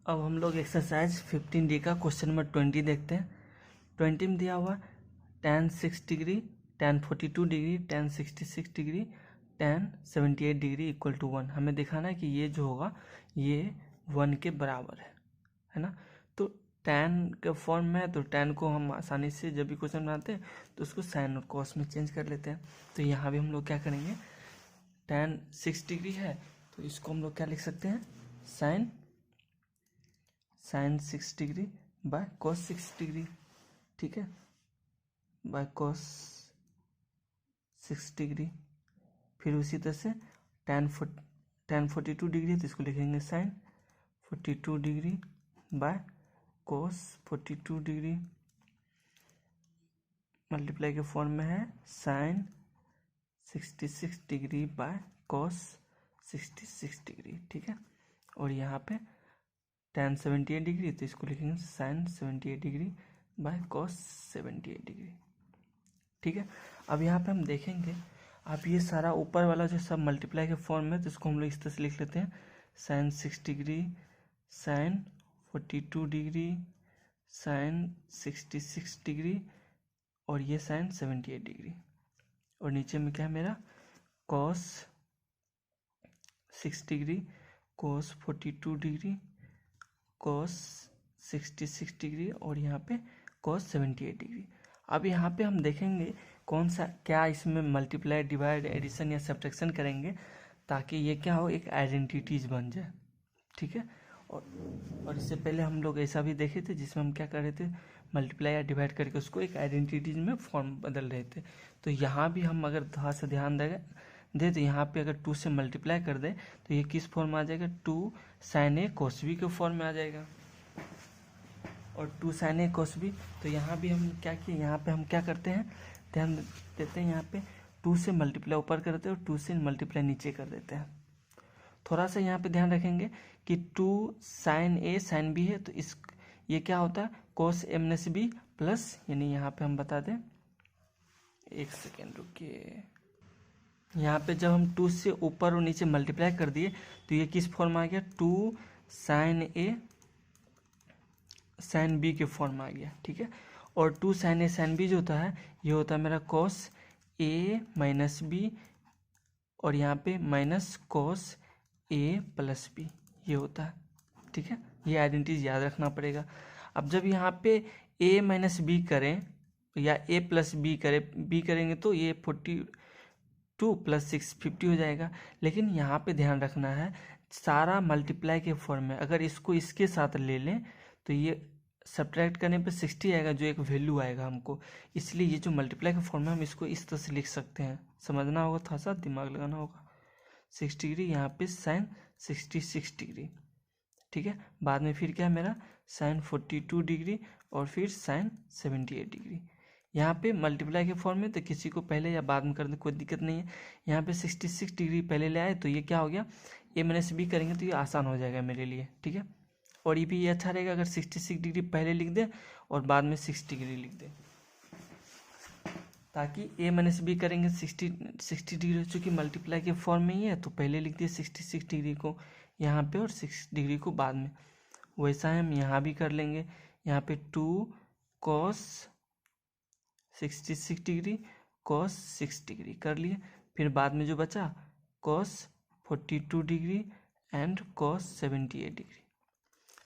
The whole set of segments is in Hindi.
अब हम लोग एक्सरसाइज 15D का क्वेश्चन नंबर 20 देखते हैं। 20 में दिया हुआ tan 6 degree, tan 42 degree, tan 66 degree, tan 78 degree equal to 1। हमें दिखाना है कि ये जो होगा ये 1 के बराबर है ना। तो tan के फॉर्म में है तो tan को हम आसानी से जब भी क्वेश्चन बनाते हैं तो उसको साइन और कॉस में चेंज कर लेते हैं। तो यहाँ भी हम लोग क्या करेंगे, tan 6 डिग्री है तो इसको हम लोग क्या लिख सकते हैं, sine 6 degree by cos 6 degree, ठीक है, बाय कॉस 6 डिग्री। फिर उसी तरह से tan 42 डिग्री है तो इसको लिखेंगे sine 42 degree by cos 42 degree, multiply के फॉर्म में है sine 66 degree by cos 66 degree, ठीक है। और यहाँ पे tan 78 डिग्री तो इसको लिखेंगे sine 78 degree by cos 78 degree, ठीक है। अब यहाँ पे हम देखेंगे, अब ये सारा ऊपर वाला जो सब मल्टीप्लाई के फॉर्म में तो इसको हम लोग इस तरह से लिख लेते हैं, sine 6 degree, sine 42 degree, sine 66 degree और ये साइन 78 डिग्री। और नीचे में क्या है मेरा, cos 6 degree, cos 42 degree, cos 66 degree और यहाँ पे कॉस 78 डिग्री। अब यहाँ पे हम देखेंगे कौन सा क्या इसमें मल्टीप्लाई, डिवाइड, एडिशन या सब्ट्रैक्शन करेंगे ताकि ये क्या हो, एक आइडेंटिटीज बन जाए, ठीक है। और इससे पहले हम लोग ऐसा भी देखे थे जिसमें हम क्या कर रहे थे, मल्टीप्लाई या डिवाइड करके उसको एक आइडेंटिटीज में फॉर्म बदल रहे थे। तो यहाँ भी हम अगर थोड़ा सा ध्यान दे तो यहाँ पे अगर 2 से मल्टीप्लाई कर दे तो ये किस फॉर्म में आ जाएगा, 2 साइन ए कोस बी के फॉर्म में आ जाएगा। और 2 साइन ए कोस बी, तो यहाँ भी हम क्या किए, यहाँ पे हम क्या करते हैं, ध्यान देते हैं, यहाँ पे 2 से मल्टीप्लाई ऊपर करते हैं और 2 से मल्टीप्लाई नीचे कर देते हैं। थोड़ा सा यहाँ पे ध्यान रखेंगे कि 2 साइन ए साइन बी है तो इस ये क्या होता है, कोस ए माइनस बी प्लस, यानी यहाँ पे हम बता दें, एक सेकेंड रुकिए, यहाँ पे जब हम 2 से ऊपर और नीचे मल्टीप्लाई कर दिए तो ये किस फॉर्म में आ गया, 2 साइन ए साइन बी के फॉर्म में आ गया, ठीक है। और 2 साइन ए साइन बी जो होता है ये होता है मेरा कॉस ए माइनस बी और यहाँ पे minus cos A plus B ये होता है, ठीक है। ये आइडेंटिटी याद रखना पड़ेगा। अब जब यहाँ पे ए माइनस बी करें या ए प्लस बी करेंगे तो ये 42 प्लस 6 50 हो जाएगा। लेकिन यहाँ पे ध्यान रखना है, सारा मल्टीप्लाई के फॉर्म में अगर इसको इसके साथ ले लें तो ये सब्ट्रैक्ट करने पे 60 आएगा जो एक वैल्यू आएगा हमको, इसलिए ये जो मल्टीप्लाई का फॉर्म है हम इसको इस तरह से लिख सकते हैं। समझना होगा, थोड़ा सा दिमाग लगाना होगा। 6 डिग्री यहाँ पे साइन 66 डिग्री, ठीक है। बाद में फिर क्या है मेरा, साइन 42 डिग्री और फिर साइन 78 डिग्री। यहाँ पे मल्टीप्लाई के फॉर्म में तो किसी को पहले या बाद में करने कोई दिक्कत नहीं है। यहाँ पे 66 डिग्री पहले ले आए तो ये क्या हो गया, ए माइनस बी करेंगे तो ये आसान हो जाएगा मेरे लिए, ठीक है। और ये भी ये अच्छा रहेगा अगर 66 डिग्री पहले लिख दें और बाद में 6 डिग्री लिख दें, ताकि ए माइनस बी करेंगे 60 डिग्री, चूँकि मल्टीप्लाई के फॉर्म में ही है तो पहले लिख दिए 66 डिग्री को यहाँ पे और 6 डिग्री को बाद में। वैसा हम यहाँ भी कर लेंगे, यहाँ पे 2 कॉस 66 डिग्री कॉस 6 डिग्री कर लिए, फिर बाद में जो बचा cos 42 degree and cos 78 degree.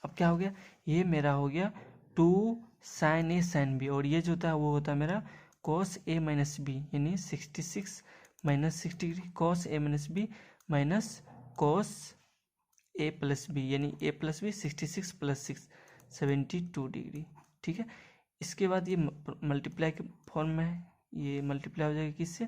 अब क्या हो गया, ये मेरा हो गया 2 साइन ए साइन बी और ये जो होता है वो होता है मेरा कॉस ए माइनस बी, यानी 66 minus 6 degree cos A minus B minus cos A plus B, यानी ए प्लस बी 66 प्लस 6 72 डिग्री, ठीक है। इसके बाद ये मल्टीप्लाई के फॉर्म में है, ये मल्टीप्लाई हो जाएगा किससे,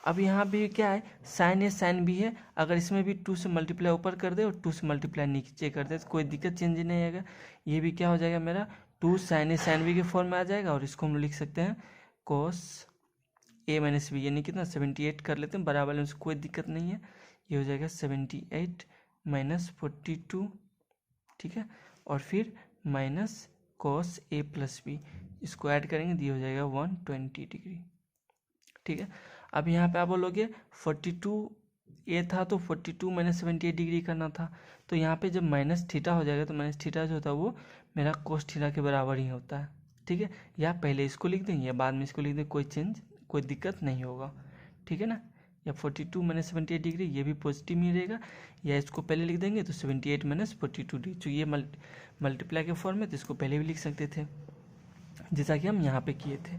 अब यहाँ भी क्या है, साइन ए साइन बी है, अगर इसमें भी 2 से मल्टीप्लाई ऊपर कर दे और 2 से मल्टीप्लाई नीचे कर दे तो कोई दिक्कत चेंज नहीं आएगा। ये भी क्या हो जाएगा मेरा, 2 साइन ए साइन बी के फॉर्म में आ जाएगा और इसको हम लिख सकते हैं कॉस ए माइनस बी, यानी कितना 78 कर लेते हैं बराबर में, कोई दिक्कत नहीं है। ये हो जाएगा 78 माइनस 42, ठीक है, और फिर minus cos A plus B, इसको ऐड करेंगे तो ये हो जाएगा 120 डिग्री, ठीक है। अब यहाँ पे आप बोलोगे 42 ए था तो 42 माइनस 78 डिग्री करना था। तो यहाँ पे जब माइनस थीटा हो जाएगा तो माइनस थीटा जो होता है वो मेरा कोस थीटा के बराबर ही होता है। ठीक है, या पहले इसको लिख देंगे या बाद में इसको लिख दें, कोई दिक्कत नहीं होगा। ठीक है ना, या 42 माइनस 78 डिग्री ये भी पॉजिटिव ही रहेगा, या इसको पहले लिख देंगे तो 78 माइनस 42 डिग्री, तो ये मल्टीप्लाई के फॉर्म में, तो इसको पहले भी लिख सकते थे जैसा कि हम यहाँ पे किए थे।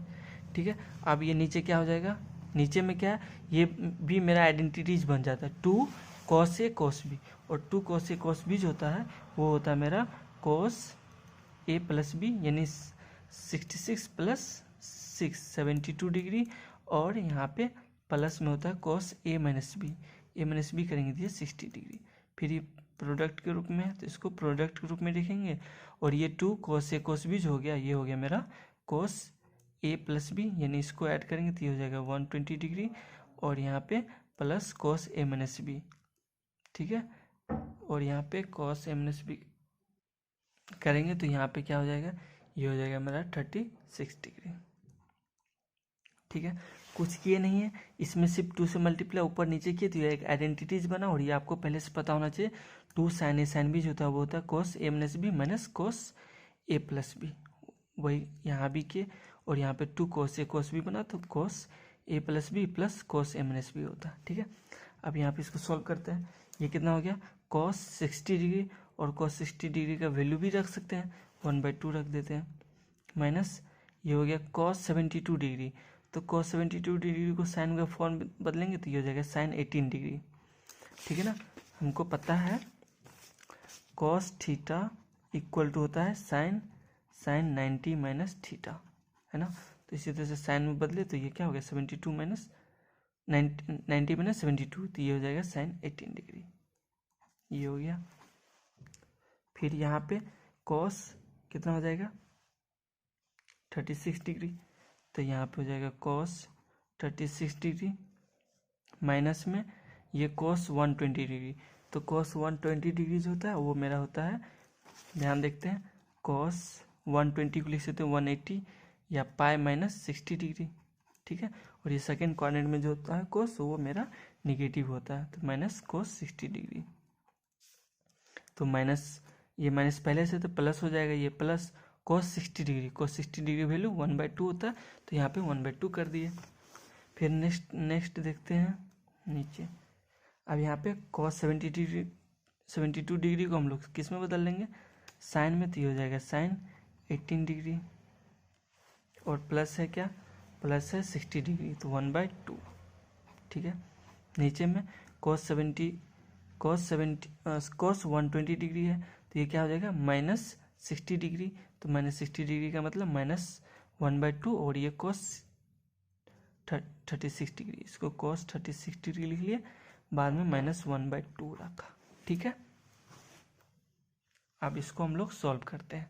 ठीक है, अब ये नीचे क्या हो जाएगा, नीचे में क्या है, ये भी मेरा आइडेंटिटीज बन जाता है, 2 cos A cos B, और 2 cos A cos B जो होता है वो होता है मेरा cos A प्लस B, यानी 66 प्लस 6 72 डिग्री, और यहाँ पे प्लस में होता है cos A माइनस B करेंगे तो ये 60 डिग्री। फिर ये प्रोडक्ट के रूप में है तो इसको प्रोडक्ट के रूप में लिखेंगे, और ये 2 cos A cos B जो हो गया ये हो गया मेरा cos A प्लस B, यानी इसको ऐड करेंगे तो ये हो जाएगा 120 डिग्री, और यहाँ पे plus cos A minus B। ठीक है, और यहाँ पे cos A माइनस B करेंगे तो यहाँ पे क्या हो जाएगा, ये हो जाएगा मेरा 36 डिग्री। ठीक है, कुछ किए नहीं है, इसमें सिर्फ 2 से मल्टीप्लाई ऊपर नीचे किए तो ये एक आइडेंटिटीज बना, और ये आपको पहले से पता होना चाहिए 2 sin A sin B जो होता है वो होता है cos A minus B minus cos A plus B, वही यहाँ भी किए, और यहाँ पे 2 cos A cos B बना तो cos A plus B plus cos A minus B होता है। ठीक है, अब यहाँ पे इसको सॉल्व करते हैं, ये कितना हो गया cos 60 डिग्री, और cos 60 डिग्री का वैल्यू भी रख सकते हैं 1/2 रख देते हैं, माइनस ये हो गया cos 72 डिग्री, तो cos 72 डिग्री को साइन का फॉर्म बदलेंगे तो ये हो जाएगा sin 18 डिग्री। ठीक है ना, हमको पता है cos थीटा इक्वल टू होता है sin 90 माइनस थीटा, है ना, तो इसी तरह से साइन में बदले तो ये क्या हो गया 72 माइनस 90 माइनस 72, तो ये हो जाएगा sin 18 डिग्री, ये हो गया। फिर यहाँ पे cos कितना हो जाएगा 36 डिग्री, तो यहाँ पे हो जाएगा cos 36 डिग्री, माइनस में ये cos 120 डिग्री, तो cos 120 डिग्री जो होता है वो मेरा होता है, ध्यान देखते हैं, cos 120 को लिख सकते हैं 180 या पाई माइनस 60 डिग्री। ठीक है, और ये सेकेंड क्वाड्रेंट में जो होता है cos वो मेरा निगेटिव होता है, तो माइनस cos 60 डिग्री, तो माइनस ये माइनस पहले से तो प्लस हो जाएगा, ये प्लस cos 60 डिग्री वैल्यू 1/2 होता है, तो यहाँ पे 1/2 कर दिए। फिर नेक्स्ट देखते हैं नीचे, अब यहाँ पे cos 72 डिग्री को हम लोग किस में बदल लेंगे, साइन में, तो ये हो जाएगा sin 18 डिग्री, और प्लस है क्या, प्लस है 60 डिग्री, तो 1/2। ठीक है, नीचे में cos 120 डिग्री है तो ये क्या हो जाएगा माइनस 60 डिग्री, तो माइनस 60 डिग्री का मतलब माइनस 1/2, और ये cos 36 डिग्री, इसको cos 36 डिग्री लिख लिए, बाद में माइनस 1/2 रखा। ठीक है, अब इसको हम लोग सॉल्व करते हैं।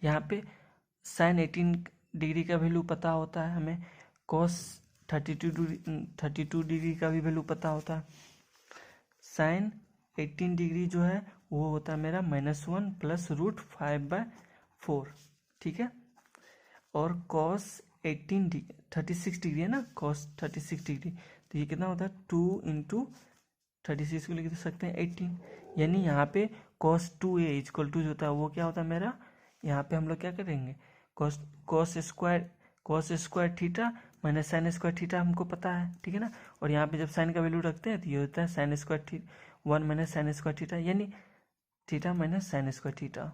यहाँ पे sin 18 डिग्री का वैल्यू पता होता है हमें, cos 32 डिग्री का भी वैल्यू पता होता है, sin 18 डिग्री जो है वो होता है मेरा -1 प्लस √5/4। ठीक है, और cos 36 डिग्री है ना, cos 36 डिग्री, तो ये कितना होता है 2 × 36 को लिख सकते हैं 18, यानी यहाँ पे cos 2a इक्वल टू जो होता है वो क्या होता है मेरा, यहाँ पे हम लोग क्या करेंगे cos square theta minus sine square theta हमको पता है। ठीक है ना, और यहाँ पे जब साइन का वैल्यू रखते हैं तो ये होता है sine square theta 1 minus sine square theta, यानी theta minus sine square theta,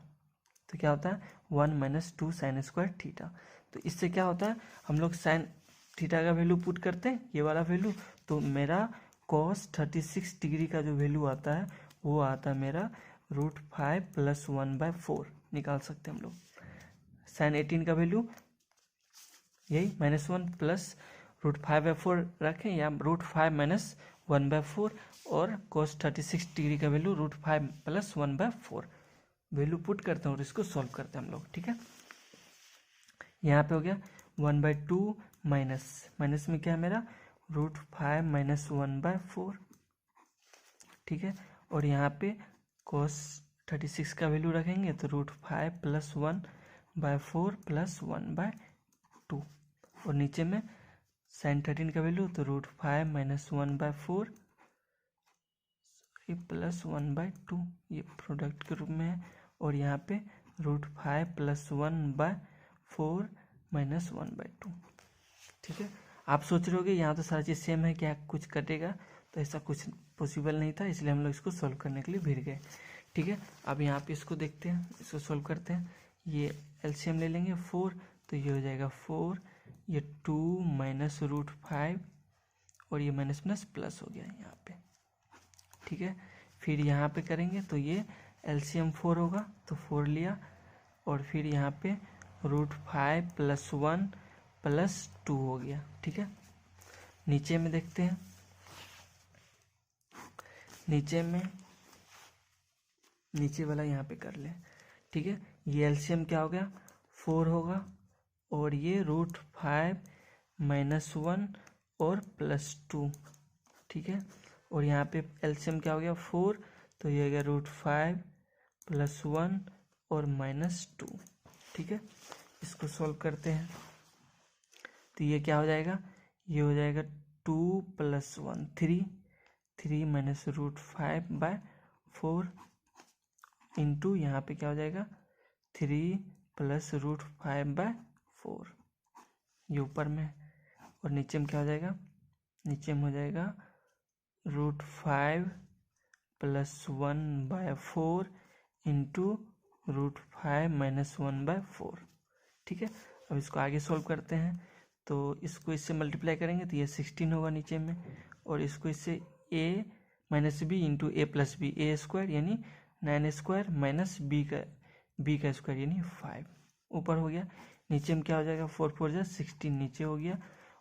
तो क्या होता है 1 माइनस 2 साइन स्क्वायर थीटा। तो इससे क्या होता है, हम लोग साइन थीटा का वैल्यू पुट करते हैं ये वाला वैल्यू, तो मेरा cos 36 डिग्री का जो वैल्यू आता है वो आता है मेरा √5 प्लस 1/4 निकाल सकते हैं हम लोग। साइन 18 का वैल्यू यही -1 प्लस √5/4 रखें, या √5 माइनस 1/4, और cos 36 डिग्री का वैल्यू √5 प्लस 1/4 वैल्यू पुट करते हैं और इसको सॉल्व करते हैं हम लोग। ठीक है, यहाँ पे हो गया 1/2 माइनस में क्या है मेरा √5 माइनस 1/4। ठीक है, और यहाँ पे cos 36 का वैल्यू रखेंगे तो √5 प्लस 1/4 प्लस 1/2, और नीचे में sin 13 का वैल्यू तो √5 माइनस 1/4 3+1/2 ये प्रोडक्ट के रूप में है, और यहाँ पे √5 + 1/4 - 1/2। ठीक है, आप सोच रहे होगे यहाँ तो सारी चीज़ सेम है, क्या कुछ कटेगा? तो ऐसा कुछ पॉसिबल नहीं था, इसलिए हम लोग इसको सॉल्व करने के लिए भिड़ गए। ठीक है, अब यहाँ पे इसको देखते हैं, इसको सॉल्व करते हैं। ये एलसीएम ले लेंगे 4, तो ये हो जाएगा 4, ये 2 - √5 और ये माइनस माइनस प्लस हो गया यहाँ पे। ठीक है, फिर यहाँ पे करेंगे तो ये एलसीएम 4 होगा, तो 4 लिया, और फिर यहाँ पे √5 + 1 + 2 हो गया। ठीक है, नीचे में देखते हैं, नीचे वाला यहाँ पे कर ले। ठीक है, ये एलसीएम क्या हो गया? 4 होगा, और ये √5 - 1 और +2। ठीक है, और यहाँ पे एलसीएम क्या हो गया? 4, तो ये हो गया √5 + 1 और -2। ठीक है, इसको सॉल्व करते हैं, तो ये क्या हो जाएगा? ये हो जाएगा 2 + 1 3 - √5/4 इंटू यहाँ पे क्या हो जाएगा? 3 + √5/4, ये ऊपर में, और नीचे में क्या हो जाएगा? नीचे में हो जाएगा √5 + 1/4 इंटू √5 - 1/4। ठीक है, अब इसको आगे सॉल्व करते हैं, तो इसको इससे मल्टीप्लाई करेंगे तो ये 16 होगा नीचे में, और इसको इससे a - b into a + b, a² यानी 9² - b का स्क्वायर यानी 5 ऊपर हो गया। नीचे में क्या हो जाएगा? 4 4 जा 16 नीचे हो गया,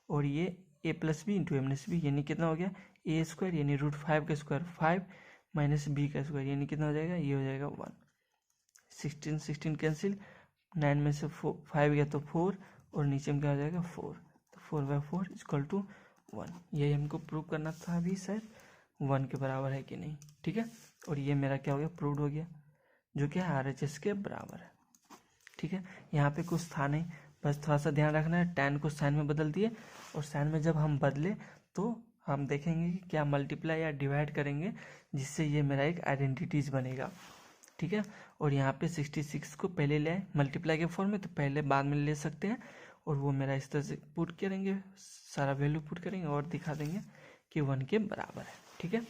और ये a + b into a - b यानी कितना हो गया? a² यानी √5 का स्क्वायर 5 - b का स्क्वायर यानी कितना हो जाएगा? ये हो जाएगा 1। 16 16 कैंसिल, 9 में से 5 गया तो 4, और नीचे में क्या हो जाएगा? 4, तो 4/4 = 1। यही हमको प्रूव करना था अभी, शायद 1 के बराबर है कि नहीं। ठीक है, और ये मेरा क्या हो गया? प्रूव्ड हो गया, जो कि RHS के बराबर है। ठीक है, यहाँ पे कुछ था नहीं, बस थोड़ा सा ध्यान रखना है, tan को साइन में बदल दिए, और साइन में जब हम बदले तो हम देखेंगे कि क्या मल्टीप्लाई या डिवाइड करेंगे, जिससे ये मेरा एक आइडेंटिटीज बनेगा। ठीक है, और यहाँ पे 66 को पहले ले आए मल्टीप्लाई के फॉर्म में, तो पहले बाद में ले सकते हैं, और वो मेरा इस तरह से पुट करेंगे, सारा वैल्यू पुट करेंगे और दिखा देंगे कि 1 के बराबर है। ठीक है।